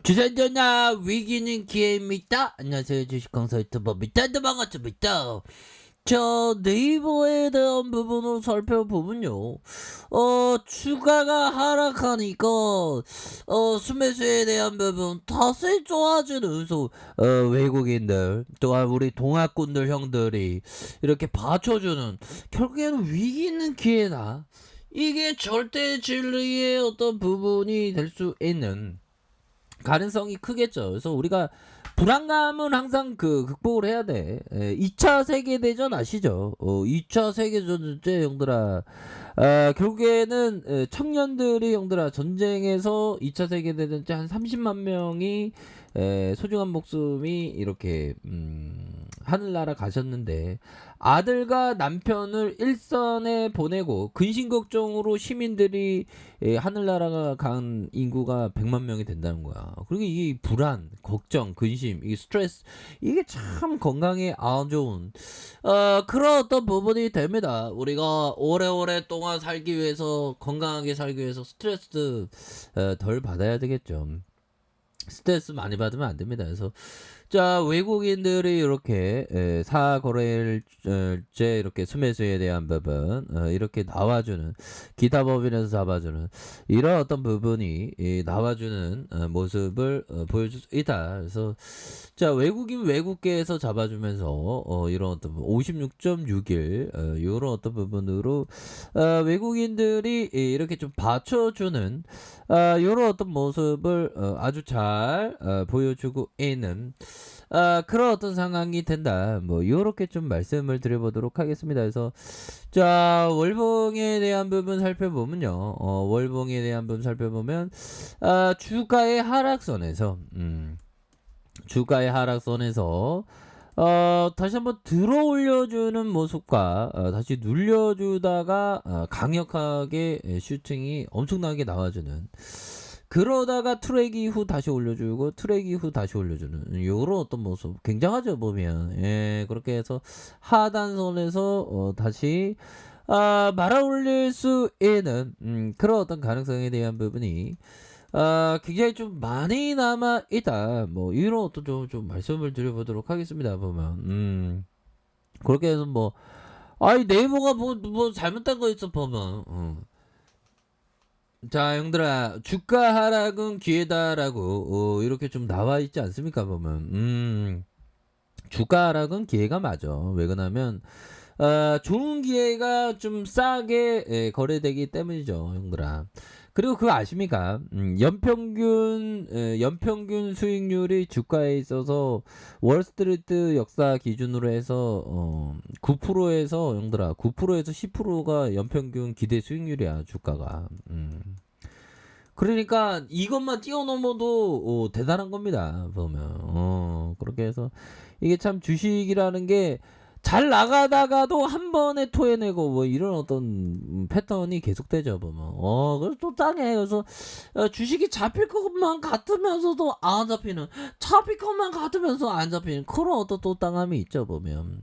주전전화 위기는 기회입니다. 안녕하세요. 주식강사 유튜버 밑단도 반갑습니다. 자, 네이버에 대한 부분을 살펴보면요. 주가가 하락하니까, 수매수에 대한 부분 다시 좋아지면서, 외국인들, 또한 우리 동학군들 형들이 이렇게 받쳐주는, 결국에는 위기는 기회다. 이게 절대 진리의 어떤 부분이 될 수 있는, 가능성이 크겠죠. 그래서 우리가 불안감은 항상 극복을 해야 돼. 2차 세계대전 아시죠? 2차 세계대전 때 형들아, 결국에는 청년들이 형들아 전쟁에서 2차 세계대전 때 한 30만 명이 소중한 목숨이 이렇게 하늘나라 가셨는데, 아들과 남편을 일선에 보내고 근심 걱정으로 시민들이 하늘나라가 간 인구가 100만 명이 된다는 거야. 그리고 이 불안, 걱정, 근심, 이 스트레스, 이게 참 건강에 안 좋은 그런 어떤 부분이 됩니다. 우리가 오래오래 동안 살기 위해서, 건강하게 살기 위해서 스트레스 덜 받아야 되겠죠. 스트레스 많이 받으면 안 됩니다. 그래서 자, 외국인들이 이렇게 사거래일제 이렇게 수매수에 대한 부분 이렇게 나와주는, 기타 법인에서 잡아주는 이런 어떤 부분이 나와주는 모습을 보여줄 수 있다. 그래서 자, 외국인 외국계에서 잡아주면서 이런 어떤 56.6일 이런 어떤 부분으로 외국인들이 이렇게 좀 받쳐주는 이런 어떤 모습을 아주 잘 보여주고 있는 그런 어떤 상황이 된다. 뭐 요렇게 좀 말씀을 드려보도록 하겠습니다. 그래서 자, 월봉에 대한 부분 살펴보면요. 월봉에 대한 부분 살펴보면 주가의 하락선에서 주가의 하락선에서 다시 한번 들어 올려주는 모습과 다시 눌려주다가 강력하게 슈팅이 엄청나게 나와주는, 그러다가 트랙 이후 다시 올려주고 트랙 이후 다시 올려주는 요런 어떤 모습 굉장하죠 보면. 그렇게 해서 하단선에서 다시 말아 올릴 수 있는 그런 어떤 가능성에 대한 부분이 굉장히 좀 많이 남아 있다. 뭐 이런 어떤 좀 말씀을 드려보도록 하겠습니다. 보면 그렇게 해서 뭐 아이 네이버가 뭐 잘못된 거 있어 보면. 자, 형들아, 주가 하락은 기회다라고 이렇게 좀 나와 있지 않습니까? 보면 주가 하락은 기회가 맞아. 왜 그러냐면 좋은 기회가 좀 싸게 거래되기 때문이죠, 형들아. 그리고 그거 아십니까? 연평균 수익률이 주가에 있어서 월스트리트 역사 기준으로 해서 9%에서 형들아 9%에서 10%가 연평균 기대 수익률이야, 주가가. 그러니까 이것만 뛰어넘어도 대단한 겁니다. 보면 그렇게 해서 이게 참 주식이라는 게 잘 나가다가도 한 번에 토해내고 뭐 이런 어떤 패턴이 계속되죠. 보면 그래서 또 땅에, 그래서 주식이 잡힐 것만 같으면서도 안 잡히는, 잡힐 것만 같으면서 안 잡히는 그런 어떤 또 땅함이 있죠. 보면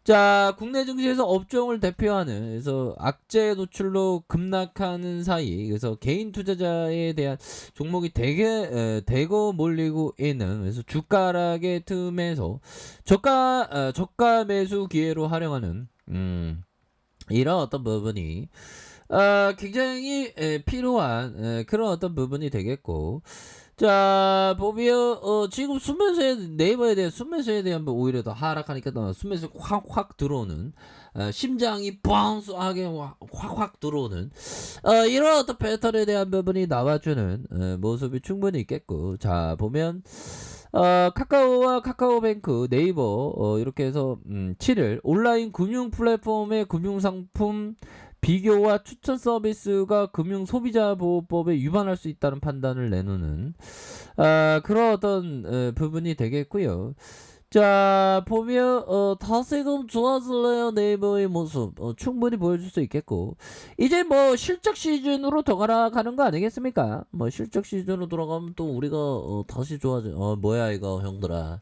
자, 국내 증시에서 업종을 대표하는, 그래서 악재 노출로 급락하는 사이, 그래서 개인 투자자에 대한 종목이 대거 몰리고 있는, 그래서 주가락의 틈에서 저가 매수 기회로 활용하는 이런 어떤 부분이 굉장히 필요한 그런 어떤 부분이 되겠고, 자, 보면 지금 네이버에 대한 순매수에 대한 뭐 오히려 더 하락하니까 순매수 확확 들어오는, 심장이 뻥하게 확확 들어오는 이런 어떤 패턴에 대한 부분이 나와주는 모습이 충분히 있겠고, 자, 보면 카카오와 카카오뱅크, 네이버 이렇게 해서 7일 온라인 금융 플랫폼의 금융상품 비교와 추천 서비스가 금융소비자보호법에 위반할 수 있다는 판단을 내놓는 그런 어떤 부분이 되겠고요. 자, 보면 다시금 좋아질래요 네이버의 모습 충분히 보여줄 수 있겠고, 이제 뭐 실적 시즌으로 돌아가는 거 아니겠습니까? 뭐 실적 시즌으로 돌아가면 또 우리가 다시 좋아져. 뭐야 이거 형들아,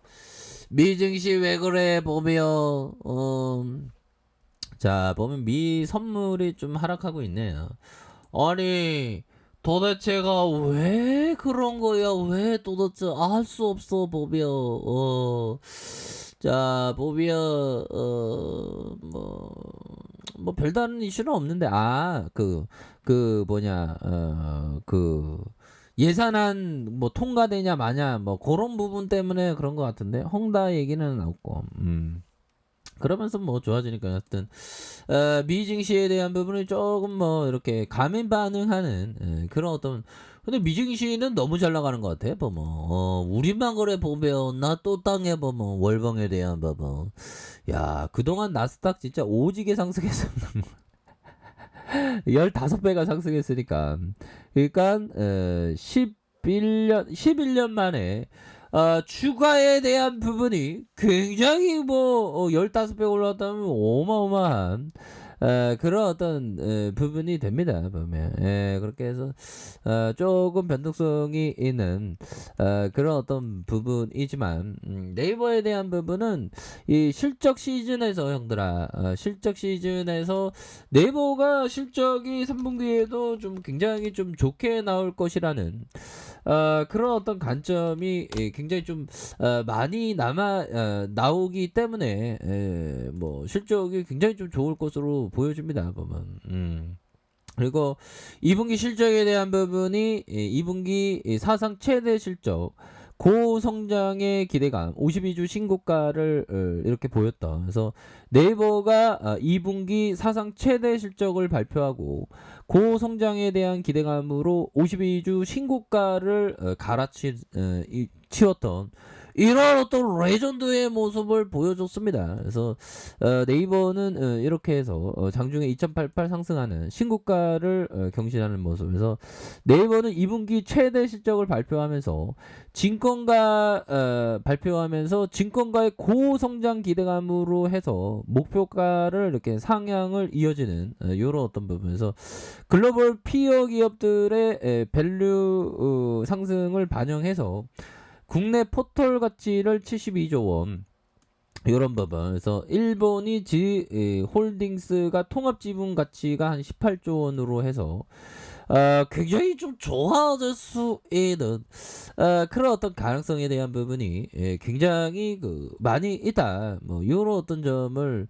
미증시 왜 그래. 보면 자, 보면 미 선물이 좀 하락하고 있네요. 아니, 도대체가 왜 그런 거야? 왜 도대체 알 수 없어, 보면. 자, 보면, 뭐, 별다른 이슈는 없는데, 뭐냐, 예산안 뭐 통과되냐 마냐, 뭐, 그런 부분 때문에 그런 것 같은데, 헝다 얘기는 없고, 그러면서 뭐 좋아지니까 하여튼 미증시에 대한 부분이 조금 뭐 이렇게 가민 반응하는 그런 어떤 근데 미증시는 너무 잘 나가는 것 같아 보면 우리만 그래 보면 나 또 땅에 보면 월봉에 대한 부분 야 그동안 나스닥 진짜 오지게 상승했어 15배가 상승했으니까 그러니까 11년 만에 주가에 대한 부분이 굉장히 뭐 15배 올랐다면 어마어마한 그런 어떤 부분이 됩니다. 보면 그렇게 해서 조금 변동성이 있는 그런 어떤 부분이지만 네이버에 대한 부분은 이 실적 시즌에서 형들아 실적 시즌에서 네이버가 실적이 3분기에도 좀 굉장히 좀 좋게 나올 것이라는 그런 어떤 관점이 굉장히 좀 많이 나오기 때문에 뭐 실적이 굉장히 좀 좋을 것으로 보여집니다. 보면. 그리고 2분기 실적에 대한 부분이 2분기 사상 최대 실적 고성장의 기대감 52주 신고가를 이렇게 보였다. 그래서 네이버가 2분기 사상 최대 실적을 발표하고 고성장에 대한 기대감으로 52주 신고가를 갈아치웠던 이런 어떤 레전드의 모습을 보여줬습니다. 그래서 네이버는 이렇게 해서 장중에 2088 상승하는 신고가를 경신하는 모습에서 네이버는 2분기 최대 실적을 발표하면서 진권가의 고성장 기대감으로 해서 목표가를 이렇게 상향을 이어지는 이런 어떤 부분에서 글로벌 피어 기업들의 밸류 상승을 반영해서 국내 포털 가치를 72조 원 이런 부분에서 일본이 홀딩스가 통합 지분 가치가 한 18조 원으로 해서 굉장히 좀 좋아질 수 있는 그런 어떤 가능성에 대한 부분이 굉장히 많이 있다. 뭐 이런 어떤 점을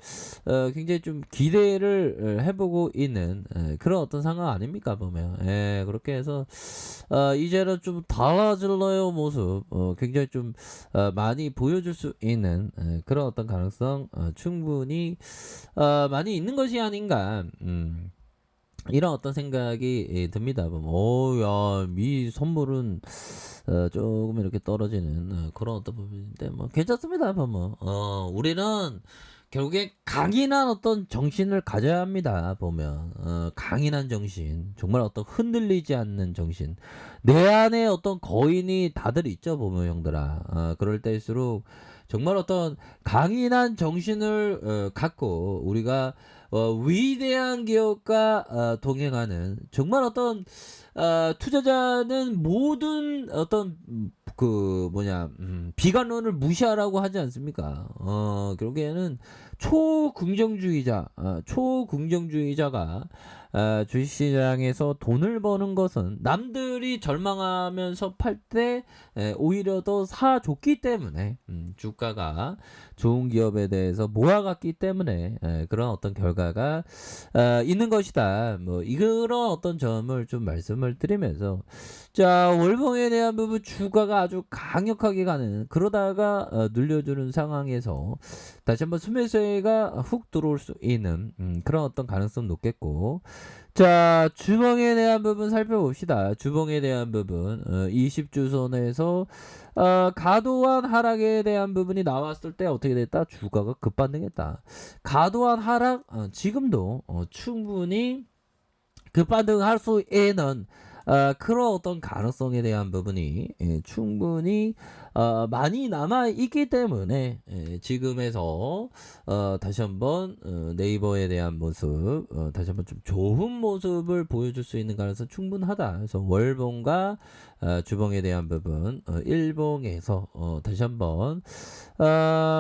굉장히 좀 기대를 해보고 있는 그런 어떤 상황 아닙니까 보면 그렇게 해서 이제는 좀 달라질래요 모습 굉장히 좀 많이 보여줄 수 있는 그런 어떤 가능성 충분히 많이 있는 것이 아닌가. 이런 어떤 생각이 듭니다. 야, 미 선물은 조금 이렇게 떨어지는 그런 어떤 부분인데 뭐 괜찮습니다. 보면 우리는 결국에 강인한 어떤 정신을 가져야 합니다. 보면 강인한 정신, 정말 어떤 흔들리지 않는 정신. 내 안에 어떤 거인이 다들 있죠. 보면 형들아. 그럴 때일수록 정말 어떤 강인한 정신을 갖고 우리가 위대한 기업과 동행하는 정말 어떤 투자자는 모든 어떤 비관론을 무시하라고 하지 않습니까? 결국에는 초긍정주의자가 주식시장에서 돈을 버는 것은 남들이 절망하면서 팔 때 오히려 더 사줬기 때문에 주가가 좋은 기업에 대해서 모아갔기 때문에 그런 어떤 결과가 있는 것이다. 뭐 이런 어떤 점을 좀 말씀을 드리면서 자 월봉에 대한 부분 주가가 아주 강력하게 가는 그러다가 눌려주는 상황에서 다시 한번 수매수가 훅 들어올 수 있는 그런 어떤 가능성 높겠고 자 주봉에 대한 부분 살펴봅시다. 주봉에 대한 부분 20주선에서 과도한 하락에 대한 부분이 나왔을 때 어떻게 됐다? 주가가 급반등했다. 과도한 하락 지금도 충분히 급반등할 수 있는 그런 어떤 가능성에 대한 부분이 충분히 많이 남아 있기 때문에 지금에서 다시 한번 네이버에 대한 모습 다시 한번 좀 좋은 모습을 보여줄 수 있는 가능성 충분하다. 그래서 월봉과 주봉에 대한 부분 일봉에서 다시 한번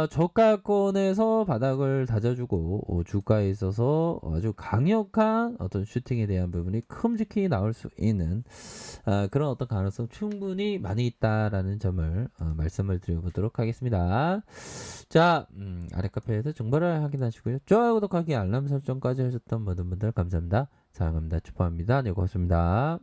저가권에서 바닥을 다져주고 주가에 있어서 아주 강력한 어떤 슈팅에 대한 부분이 큼직히 나올 수 있는 하는 그런 어떤 가능성 충분히 많이 있다라는 점을 말씀을 드려보도록 하겠습니다. 자, 아래 카페에서 정보를 확인하시고요. 좋아요, 구독하기, 알람 설정까지 하셨던 모든 분들 감사합니다. 사랑합니다. 축복합니다. 네, 고맙습니다.